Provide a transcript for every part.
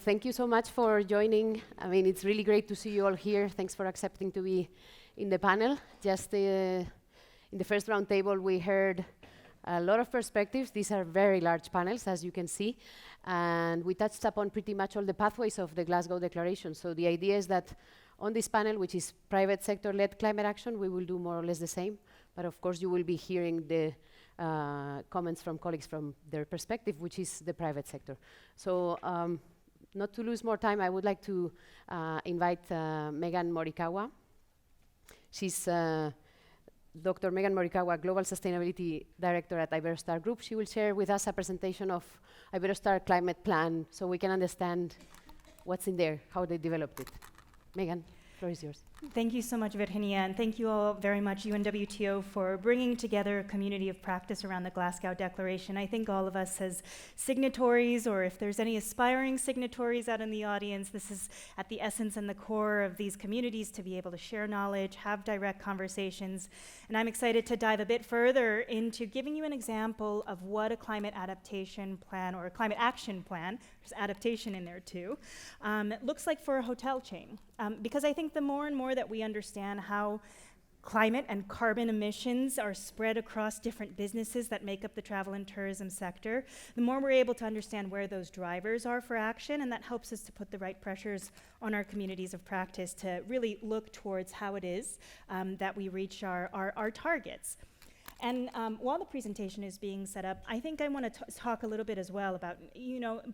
thank you so much for joining. I mean, it's really great to see you all here. Thanks for accepting to be in the panel. Just in the first roundtable, we heard a lot of perspectives. These are very large panels, as you can see. And we touched upon pretty much all the pathways of the Glasgow Declaration. So the idea is that on this panel, which is private sector-led climate action, we will do more or less the same. But of course, you will be hearing the comments from colleagues from their perspective, which is the private sector. So not to lose more time, I would like to invite Megan Morikawa. She's Dr. Megan Morikawa, Global Sustainability Director at Iberostar Group. She will share with us a presentation of Iberostar Climate Plan so we can understand what's in there, how they developed it. Megan, the floor is yours. Thank you so much, Virginia, and thank you all very much, UNWTO, for bringing together a community of practice around the Glasgow Declaration. I think all of us as signatories, or if there's any aspiring signatories out in the audience, this is at the essence and the core of these communities to be able to share knowledge, have direct conversations, and I'm excited to dive a bit further into giving you an example of what a climate adaptation plan, or a climate action plan, there's adaptation in there too, looks like for a hotel chain. Because I think the more and more that we understand how climate and carbon emissions are spread across different businesses that make up the travel and tourism sector, the more we're able to understand where those drivers are for action, and that helps us to put the right pressures on our communities of practice to really look towards how it is that we reach our targets. And while the presentation is being set up, I think I want to talk a little bit as well about,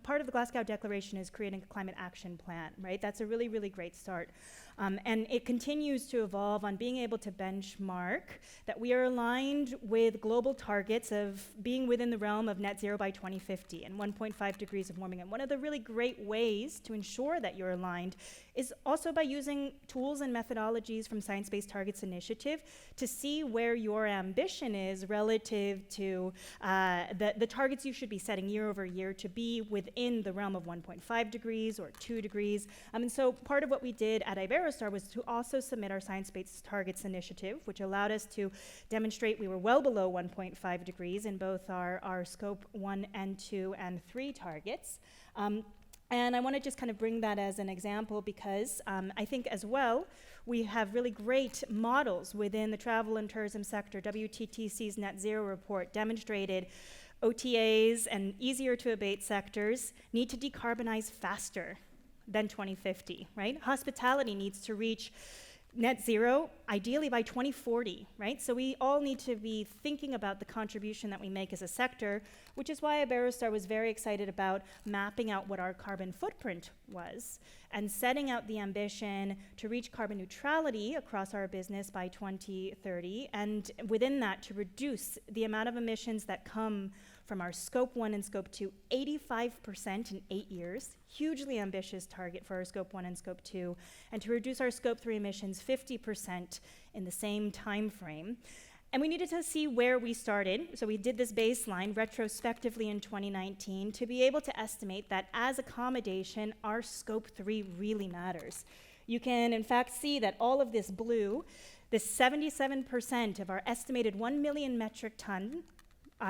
part of the Glasgow Declaration is creating a climate action plan, right? That's a really, really great start. And it continues to evolve on being able to benchmark that we are aligned with global targets of being within the realm of net zero by 2050 and 1.5 degrees of warming. And one of the really great ways to ensure that you're aligned is also by using tools and methodologies from Science Based Targets Initiative to see where your ambition is relative to the targets you should be setting year over year to be within the realm of 1.5 degrees or 2 degrees. And so part of what we did at Iberostar was to also submit our Science Based Targets Initiative, which allowed us to demonstrate we were well below 1.5 degrees in both our Scope 1 and 2 and 3 targets. And I want to just kind of bring that as an example because I think as well, we have really great models within the travel and tourism sector. WTTC's Net Zero report demonstrated OTAs and easier to abate sectors need to decarbonize faster than 2050, right? Hospitality needs to reach net zero, ideally by 2040, right? So we all need to be thinking about the contribution that we make as a sector, which is why Iberostar was very excited about mapping out what our carbon footprint was and setting out the ambition to reach carbon neutrality across our business by 2030, and within that to reduce the amount of emissions that come from our Scope 1 and Scope 2, 85% in 8 years, hugely ambitious target for our Scope 1 and Scope 2, and to reduce our Scope 3 emissions 50% in the same time frame. And we needed to see where we started, so we did this baseline retrospectively in 2019 to be able to estimate that as accommodation, our Scope 3 really matters. You can, in fact, see that all of this blue, this 77% of our estimated 1 million metric ton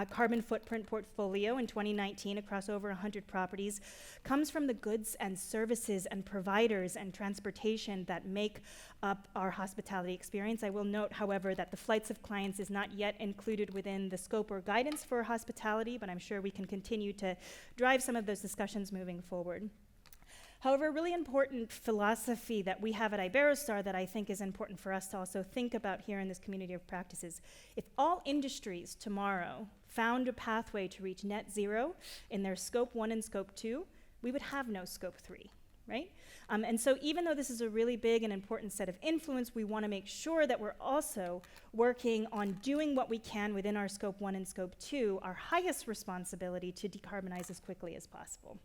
carbon footprint portfolio in 2019 across over 100 properties comes from the goods and services and providers and transportation that make up our hospitality experience. I will note, however, that the flights of clients is not yet included within the scope or guidance for hospitality, but I'm sure we can continue to drive some of those discussions moving forward. However, a really important philosophy that we have at Iberostar that I think is important for us to also think about here in this community of practices, if all industries tomorrow found a pathway to reach net zero in their Scope 1 and Scope 2, we would have no Scope 3, right? And so even though this is a really big and important set of influence, we want to make sure that we're also working on doing what we can within our Scope 1 and Scope 2, our highest responsibility to decarbonize as quickly as possible.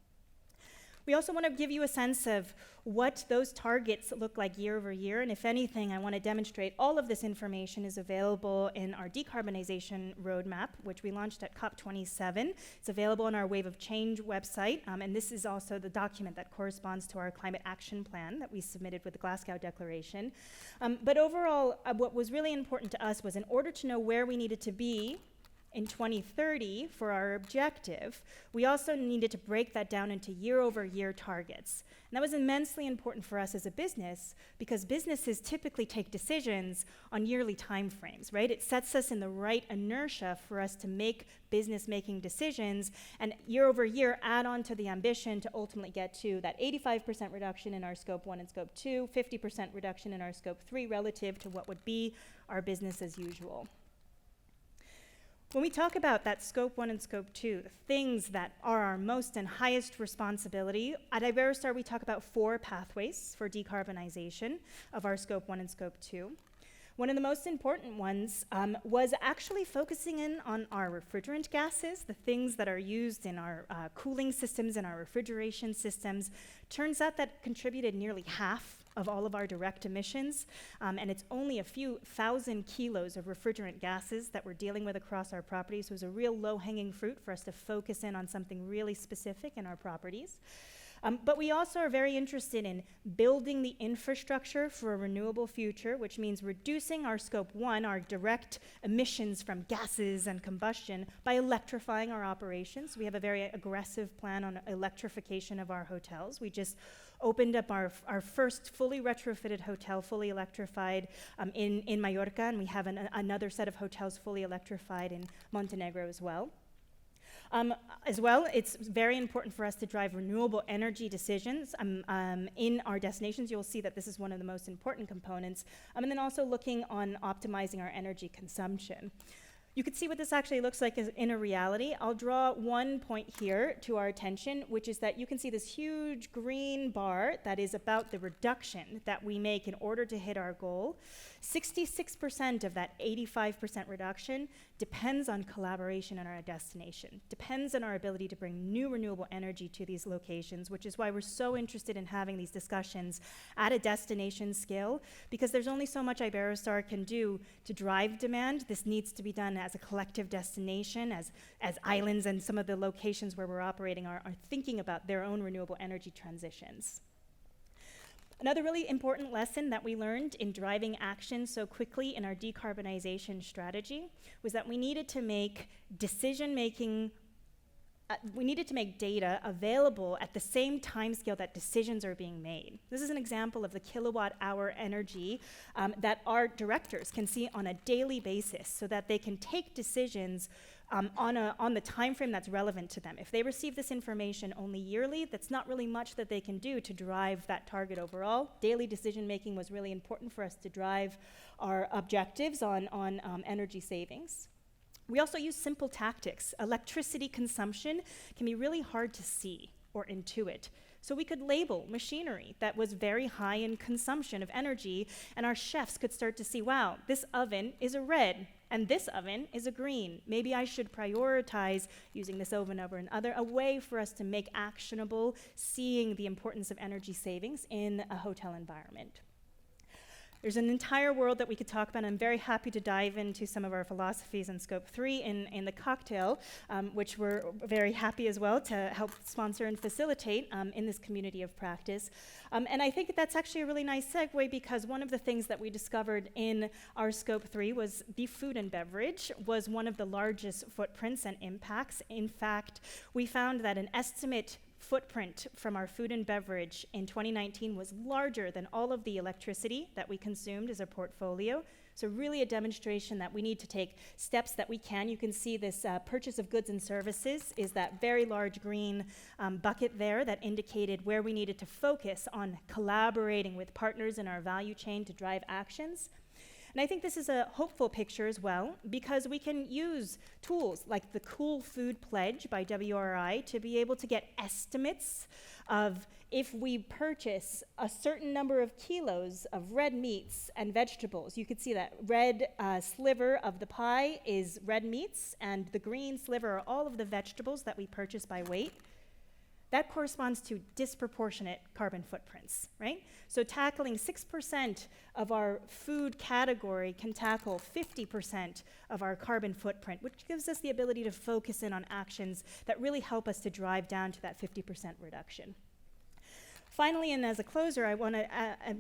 We also want to give you a sense of what those targets look like year over year, and if anything, I want to demonstrate all of this information is available in our decarbonization roadmap, which we launched at COP27. It's available on our Wave of Change website, and this is also the document that corresponds to our climate action plan that we submitted with the Glasgow Declaration. But overall, what was really important to us was in order to know where we needed to be in 2030 for our objective, we also needed to break that down into year-over-year targets. And that was immensely important for us as a business because businesses typically take decisions on yearly timeframes, right? It sets us in the right inertia for us to make business-making decisions and year-over-year add on to the ambition to ultimately get to that 85% reduction in our Scope 1 and Scope 2, 50% reduction in our Scope 3 relative to what would be our business as usual. When we talk about that Scope 1 and Scope 2, the things that are our most and highest responsibility, at Iberostar we talk about 4 pathways for decarbonization of our Scope 1 and Scope 2. One of the most important ones was actually focusing in on our refrigerant gases, the things that are used in our cooling systems and our refrigeration systems. Turns out that contributed nearly half of all of our direct emissions, and it's only a few thousand kilos of refrigerant gases that we're dealing with across our properties. So it was a real low-hanging fruit for us to focus in on something really specific in our properties. But we also are very interested in building the infrastructure for a renewable future, which means reducing our Scope 1, our direct emissions from gases and combustion, by electrifying our operations. We have a very aggressive plan on electrification of our hotels. We just opened up our first fully retrofitted hotel, fully electrified in Mallorca, and we have another set of hotels fully electrified in Montenegro as well. It's very important for us to drive renewable energy decisions in our destinations. You'll see that this is one of the most important components. And then also looking on optimizing our energy consumption. You can see what this actually looks like in a reality. I'll draw one point here to our attention, which is that you can see this huge green bar that is about the reduction that we make in order to hit our goal. 66% of that 85% reduction depends on collaboration in our destination, depends on our ability to bring new renewable energy to these locations, which is why we're so interested in having these discussions at a destination scale, because there's only so much Iberostar can do to drive demand. This needs to be done as a collective destination, as islands and some of the locations where we're operating are thinking about their own renewable energy transitions. Another really important lesson that we learned in driving action so quickly in our decarbonization strategy was that we needed to make data available at the same timescale that decisions are being made. This is an example of the kilowatt hour energy that our directors can see on a daily basis so that they can take decisions on the time frame that's relevant to them. If they receive this information only yearly, that's not really much that they can do to drive that target overall. Daily decision making was really important for us to drive our objectives on energy savings. We also use simple tactics. Electricity consumption can be really hard to see or intuit. So we could label machinery that was very high in consumption of energy, and our chefs could start to see, wow, this oven is a red, and this oven is a green. Maybe I should prioritize using this oven over another, a way for us to make actionable seeing the importance of energy savings in a hotel environment. There's an entire world that we could talk about. I'm very happy to dive into some of our philosophies in Scope 3 in the cocktail, which we're very happy as well to help sponsor and facilitate in this community of practice. And I think that's actually a really nice segue, because one of the things that we discovered in our Scope 3 was the food and beverage was one of the largest footprints and impacts. In fact, we found that an estimate footprint from our food and beverage in 2019 was larger than all of the electricity that we consumed as a portfolio. So really a demonstration that we need to take steps that we can. You can see this purchase of goods and services is that very large green bucket there that indicated where we needed to focus on collaborating with partners in our value chain to drive actions. And I think this is a hopeful picture as well, because we can use tools like the Cool Food Pledge by WRI to be able to get estimates of if we purchase a certain number of kilos of red meats and vegetables. You could see that red sliver of the pie is red meats, and the green sliver are all of the vegetables that we purchase by weight. That corresponds to disproportionate carbon footprints, right? So tackling 6% of our food category can tackle 50% of our carbon footprint, which gives us the ability to focus in on actions that really help us to drive down to that 50% reduction. Finally, and as a closer, I want to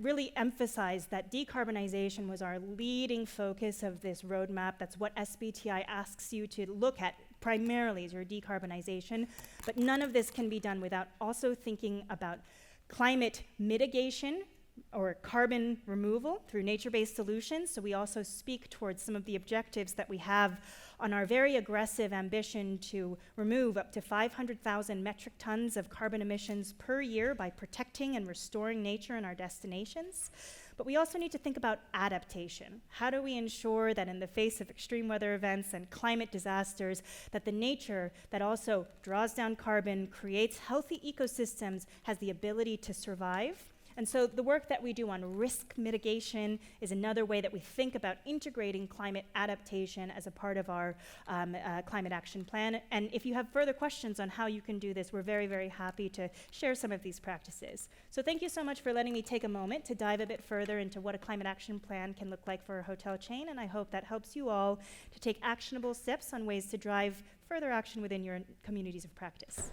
really emphasize that decarbonization was our leading focus of this roadmap. That's what SBTI asks you to look at primarily is your decarbonization. But none of this can be done without also thinking about climate mitigation or carbon removal through nature-based solutions. So we also speak towards some of the objectives that we have on our very aggressive ambition to remove up to 500,000 metric tons of carbon emissions per year by protecting and restoring nature in our destinations. But we also need to think about adaptation. How do we ensure that in the face of extreme weather events and climate disasters, that the nature that also draws down carbon, creates healthy ecosystems, has the ability to survive? And so the work that we do on risk mitigation is another way that we think about integrating climate adaptation as a part of our climate action plan. And if you have further questions on how you can do this, we're very, very happy to share some of these practices. So thank you so much for letting me take a moment to dive a bit further into what a climate action plan can look like for a hotel chain. And I hope that helps you all to take actionable steps on ways to drive further action within your communities of practice.